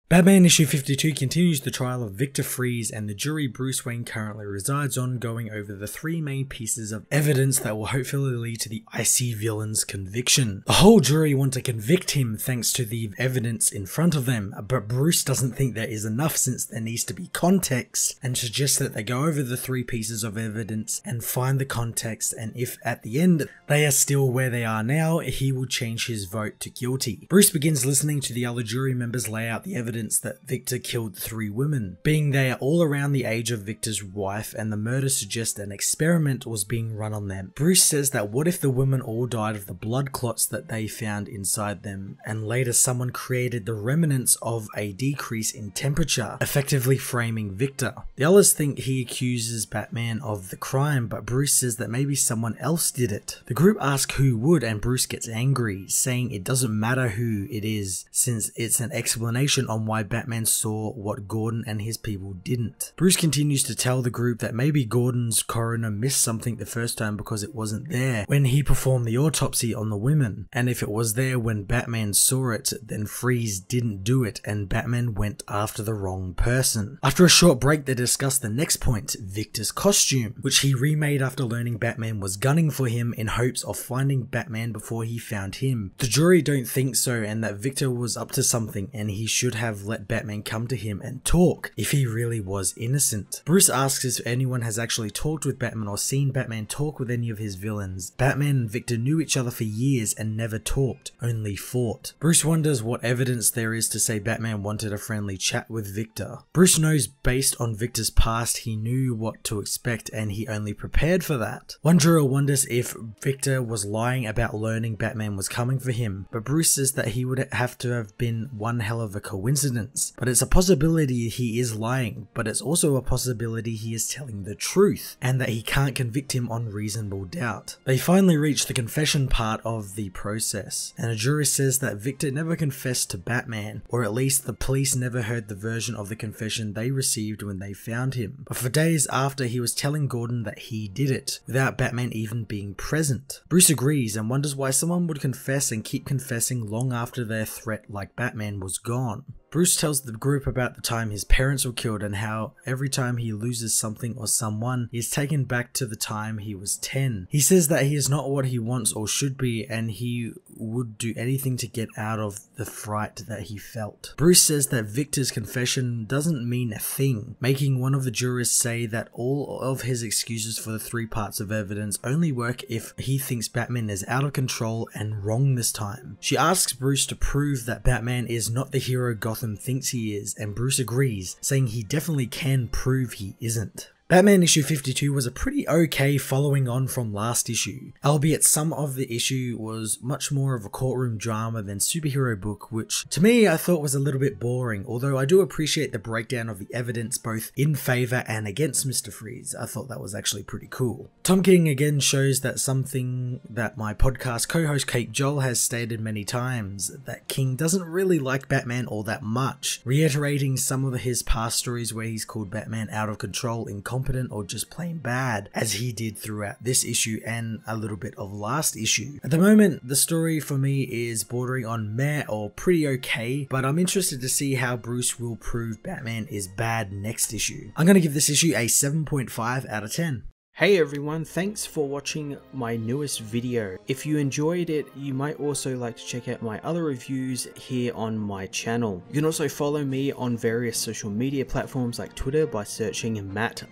Batman issue 52 continues the trial of Victor Freeze and the jury Bruce Wayne currently resides on, going over the three main pieces of evidence that will hopefully lead to the icy villain's conviction. The whole jury want to convict him thanks to the evidence in front of them, but Bruce doesn't think there is enough since there needs to be context, and suggests that they go over the three pieces of evidence and find the context, and if at the end they are still where they are now, he will change his vote to guilty. Bruce begins listening to the other jury members lay out the evidence that Victor killed 3 women, being they are all around the age of Victor's wife, and the murder suggests an experiment was being run on them. Bruce says that what if the women all died of the blood clots that they found inside them, and later someone created the remnants of a decrease in temperature, effectively framing Victor. The others think he accuses Batman of the crime, but Bruce says that maybe someone else did it. The group asks who would, and Bruce gets angry, saying it doesn't matter who it is, since it's an explanation on why Batman saw what Gordon and his people didn't. Bruce continues to tell the group that maybe Gordon's coroner missed something the first time because it wasn't there when he performed the autopsy on the women, and if it was there when Batman saw it, then Freeze didn't do it and Batman went after the wrong person. After a short break, they discuss the next point, Victor's costume, which he remade after learning Batman was gunning for him in hopes of finding Batman before he found him. The jury don't think so, and that Victor was up to something and he should have let Batman come to him and talk if he really was innocent. Bruce asks if anyone has actually talked with Batman or seen Batman talk with any of his villains. Batman and Victor knew each other for years and never talked, only fought. Bruce wonders what evidence there is to say Batman wanted a friendly chat with Victor. Bruce knows based on Victor's past he knew what to expect and he only prepared for that. One juror wonders if Victor was lying about learning Batman was coming for him, but Bruce says that he would have to have been one hell of a coincidence. But it's a possibility he is lying, but it's also a possibility he is telling the truth, and that he can't convict him on reasonable doubt. They finally reach the confession part of the process, and a jury says that Victor never confessed to Batman, or at least the police never heard the version of the confession they received when they found him. But for days after, he was telling Gordon that he did it, without Batman even being present. Bruce agrees and wonders why someone would confess and keep confessing long after their threat like Batman was gone. Bruce tells the group about the time his parents were killed and how every time he loses something or someone, he is taken back to the time he was 10. He says that he is not what he wants or should be, and he would do anything to get out of the fright that he felt. Bruce says that Victor's confession doesn't mean a thing, making one of the jurors say that all of his excuses for the 3 parts of evidence only work if he thinks Batman is out of control and wrong this time. She asks Bruce to prove that Batman is not the hero Gotham thinks he is, and Bruce agrees, saying he definitely can prove he isn't. Batman issue 52 was a pretty okay following on from last issue, albeit some of the issue was much more of a courtroom drama than superhero book, which to me I thought was a little bit boring, although I do appreciate the breakdown of the evidence both in favour and against Mr. Freeze. I thought that was actually pretty cool. Tom King again shows that something that my podcast co-host Kate Joel has stated many times, that King doesn't really like Batman all that much, reiterating some of his past stories where he's called Batman out of control, incompetent, or just plain bad, as he did throughout this issue and a little bit of last issue. At the moment, the story for me is bordering on meh or pretty okay, but I'm interested to see how Bruce will prove Batman is bad next issue. I'm going to give this issue a 7.5 out of 10. Hey everyone, thanks for watching my newest video. If you enjoyed it, you might also like to check out my other reviews here on my channel. You can also follow me on various social media platforms like Twitter by searching Matt_FOS,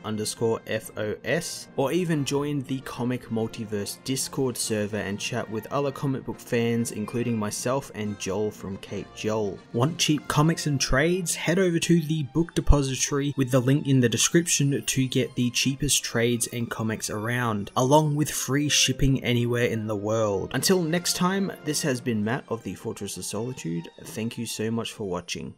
or even join the Comic Multiverse Discord server and chat with other comic book fans, including myself and Joel from Cape Joel. Want cheap comics and trades? Head over to the book depository with the link in the description to get the cheapest trades and comics around, along with free shipping anywhere in the world. Until next time, this has been Matt of the Fortress of Solitude. Thank you so much for watching.